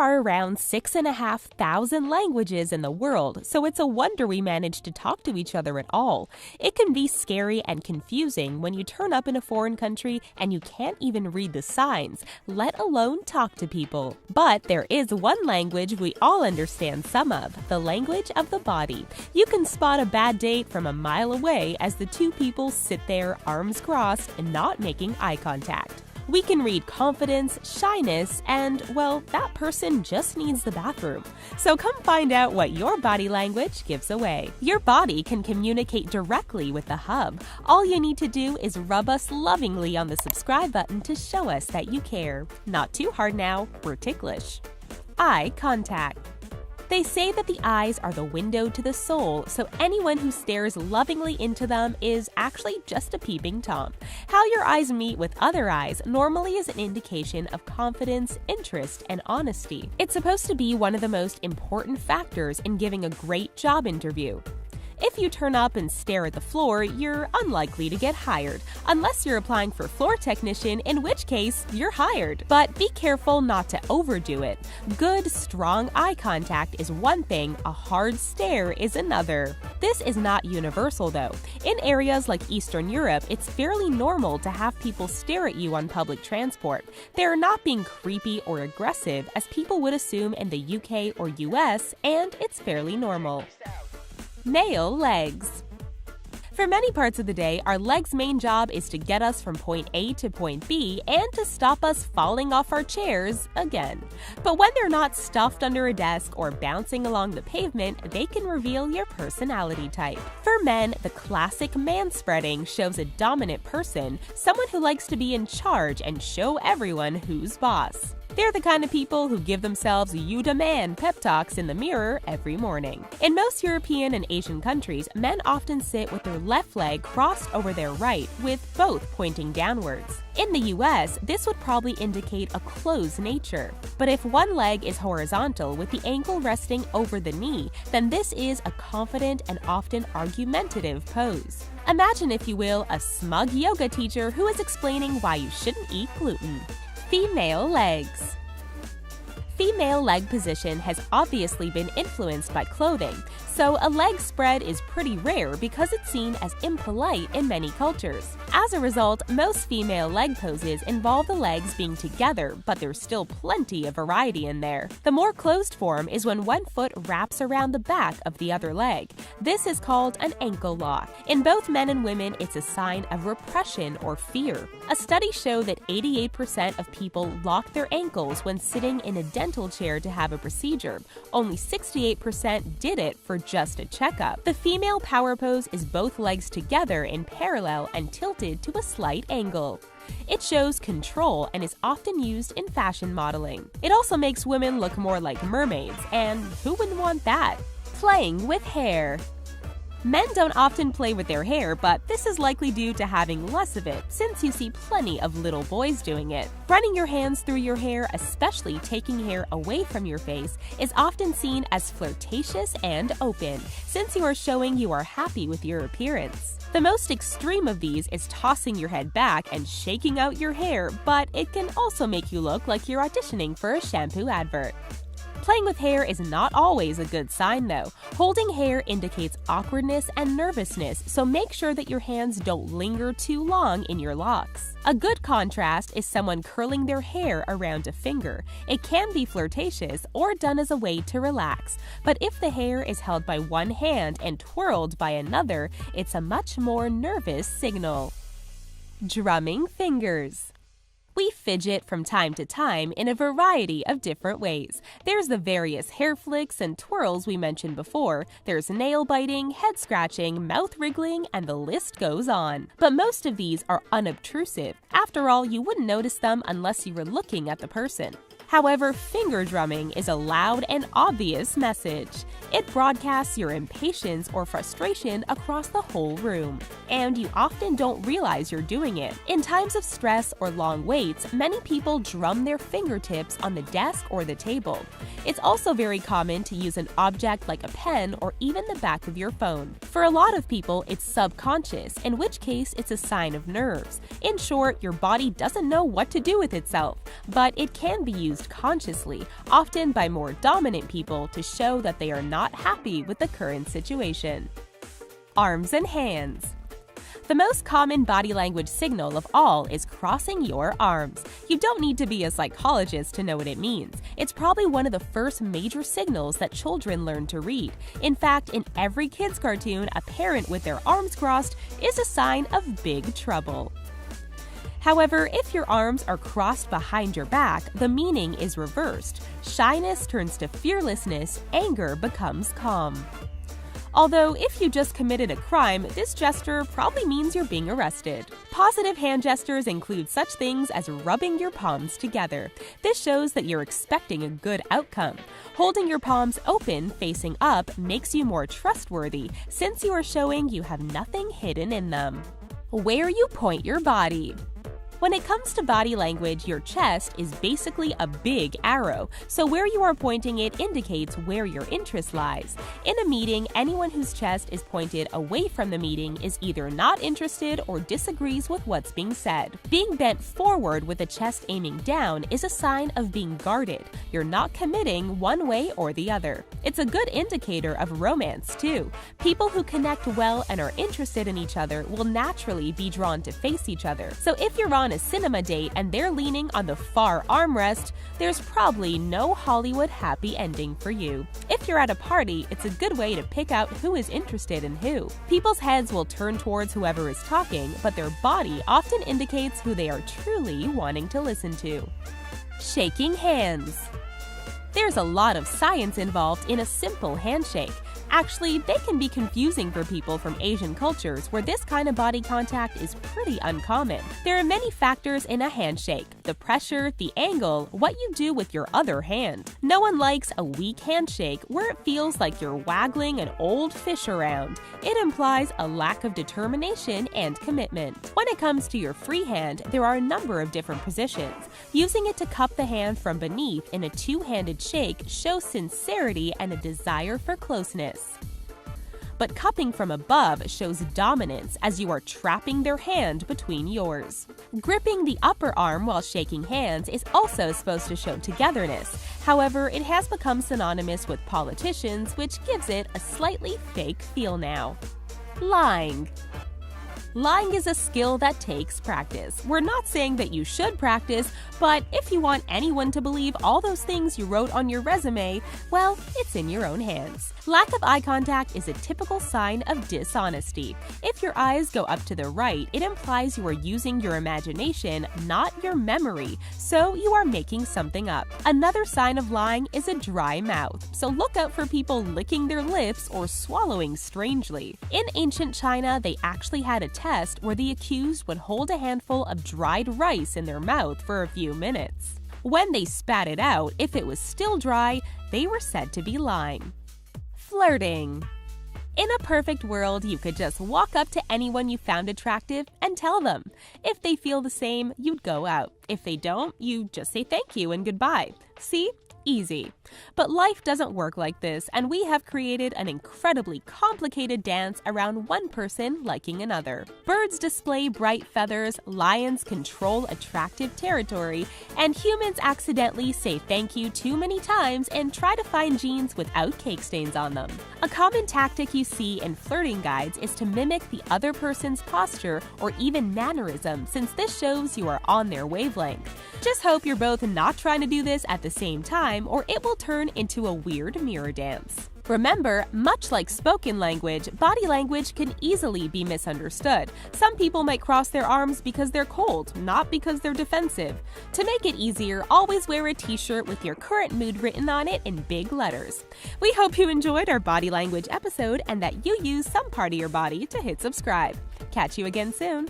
are around 6,500 languages in the world, so it's a wonder we manage to talk to each other at all. It can be scary and confusing when you turn up in a foreign country and you can't even read the signs, let alone talk to people. But there is one language we all understand some of, the language of the body. You can spot a bad date from a mile away as the two people sit there, arms crossed, and not making eye contact. We can read confidence, shyness, and, well, that person just needs the bathroom. So come find out what your body language gives away. Your body can communicate directly with the hub. All you need to do is rub us lovingly on the subscribe button to show us that you care. Not too hard now, we're ticklish. Eye contact. They say that the eyes are the window to the soul, so anyone who stares lovingly into them is actually just a peeping Tom. How your eyes meet with other eyes normally is an indication of confidence, interest, and honesty. It's supposed to be one of the most important factors in giving a great job interview. If you turn up and stare at the floor, you're unlikely to get hired, unless you're applying for floor technician, in which case you're hired. But be careful not to overdo it. Good, strong eye contact is one thing, a hard stare is another. This is not universal though. In areas like Eastern Europe, it's fairly normal to have people stare at you on public transport. They're not being creepy or aggressive as people would assume in the UK or US, and it's fairly normal. Nail legs. For many parts of the day, our legs' main job is to get us from point A to point B and to stop us falling off our chairs again. But when they're not stuffed under a desk or bouncing along the pavement, they can reveal your personality type. For men, the classic manspreading shows a dominant person, someone who likes to be in charge and show everyone who's boss. They're the kind of people who give themselves "you da man" pep talks in the mirror every morning. In most European and Asian countries, men often sit with their left leg crossed over their right, with both pointing downwards. In the US, this would probably indicate a closed nature. But if one leg is horizontal with the ankle resting over the knee, then this is a confident and often argumentative pose. Imagine, if you will, a smug yoga teacher who is explaining why you shouldn't eat gluten. Female legs. Female leg position has obviously been influenced by clothing, so a leg spread is pretty rare because it's seen as impolite in many cultures. As a result, most female leg poses involve the legs being together, but there's still plenty of variety in there. The more closed form is when one foot wraps around the back of the other leg. This is called an ankle lock. In both men and women, it's a sign of repression or fear. A study showed that 88% of people lock their ankles when sitting in a dental chair to have a procedure. Only 68% did it for just a checkup. The female power pose is both legs together in parallel and tilted to a slight angle. It shows control and is often used in fashion modeling. It also makes women look more like mermaids, and who wouldn't want that? Playing with hair. Men don't often play with their hair, but this is likely due to having less of it, since you see plenty of little boys doing it. Running your hands through your hair, especially taking hair away from your face, is often seen as flirtatious and open, since you are showing you are happy with your appearance. The most extreme of these is tossing your head back and shaking out your hair, but it can also make you look like you're auditioning for a shampoo advert. Playing with hair is not always a good sign though. Holding hair indicates awkwardness and nervousness, so make sure that your hands don't linger too long in your locks. A good contrast is someone curling their hair around a finger. It can be flirtatious or done as a way to relax, but if the hair is held by one hand and twirled by another, it's a much more nervous signal. Drumming fingers. We fidget from time to time in a variety of different ways. There's the various hair flicks and twirls we mentioned before. There's nail biting, head scratching, mouth wriggling, and the list goes on. But most of these are unobtrusive. After all, you wouldn't notice them unless you were looking at the person. However, finger drumming is a loud and obvious message. It broadcasts your impatience or frustration across the whole room, and you often don't realize you're doing it. In times of stress or long waits, many people drum their fingertips on the desk or the table. It's also very common to use an object like a pen or even the back of your phone. For a lot of people, it's subconscious, in which case it's a sign of nerves. In short, your body doesn't know what to do with itself, but it can be used consciously, often by more dominant people, to show that they are not happy with the current situation. Arms and hands. The most common body language signal of all is crossing your arms. You don't need to be a psychologist to know what it means. It's probably one of the first major signals that children learn to read. In fact, in every kids' cartoon, a parent with their arms crossed is a sign of big trouble. However, if your arms are crossed behind your back, the meaning is reversed. Shyness turns to fearlessness, anger becomes calm. Although, if you just committed a crime, this gesture probably means you're being arrested. Positive hand gestures include such things as rubbing your palms together. This shows that you're expecting a good outcome. Holding your palms open, facing up, makes you more trustworthy, since you are showing you have nothing hidden in them. Where you point your body. When it comes to body language, your chest is basically a big arrow, so where you are pointing it indicates where your interest lies. In a meeting, anyone whose chest is pointed away from the meeting is either not interested or disagrees with what's being said. Being bent forward with the chest aiming down is a sign of being guarded. You're not committing one way or the other. It's a good indicator of romance, too. People who connect well and are interested in each other will naturally be drawn to face each other. So if you're on a cinema date and they're leaning on the far armrest, there's probably no Hollywood happy ending for you. If you're at a party, it's a good way to pick out who is interested in who. People's heads will turn towards whoever is talking, but their body often indicates who they are truly wanting to listen to. Shaking hands. There's a lot of science involved in a simple handshake. Actually, they can be confusing for people from Asian cultures where this kind of body contact is pretty uncommon. There are many factors in a handshake: the pressure, the angle, what you do with your other hand. No one likes a weak handshake where it feels like you're waggling an old fish around. It implies a lack of determination and commitment. When it comes to your free hand, there are a number of different positions. Using it to cup the hand from beneath in a two-handed shake shows sincerity and a desire for closeness. But cupping from above shows dominance as you are trapping their hand between yours. Gripping the upper arm while shaking hands is also supposed to show togetherness. However, it has become synonymous with politicians, which gives it a slightly fake feel now. Lying. Lying is a skill that takes practice. We're not saying that you should practice, but if you want anyone to believe all those things you wrote on your resume, well, it's in your own hands. Lack of eye contact is a typical sign of dishonesty. If your eyes go up to the right, it implies you are using your imagination, not your memory, so you are making something up. Another sign of lying is a dry mouth, so look out for people licking their lips or swallowing strangely. In ancient China, they actually had a test where the accused would hold a handful of dried rice in their mouth for a few minutes. When they spat it out, if it was still dry, they were said to be lying. Flirting. In a perfect world, you could just walk up to anyone you found attractive and tell them. If they feel the same, you'd go out. If they don't, you just say thank you and goodbye. See? Easy. But life doesn't work like this, and we have created an incredibly complicated dance around one person liking another. Birds display bright feathers, lions control attractive territory, and humans accidentally say thank you too many times and try to find jeans without cake stains on them. A common tactic you see in flirting guides is to mimic the other person's posture or even mannerism, since this shows you are on their wavelength. Just hope you're both not trying to do this at the same time, or it will turn into a weird mirror dance. Remember, much like spoken language, body language can easily be misunderstood. Some people might cross their arms because they're cold, not because they're defensive. To make it easier, always wear a t-shirt with your current mood written on it in big letters. We hope you enjoyed our body language episode and that you use some part of your body to hit subscribe. Catch you again soon.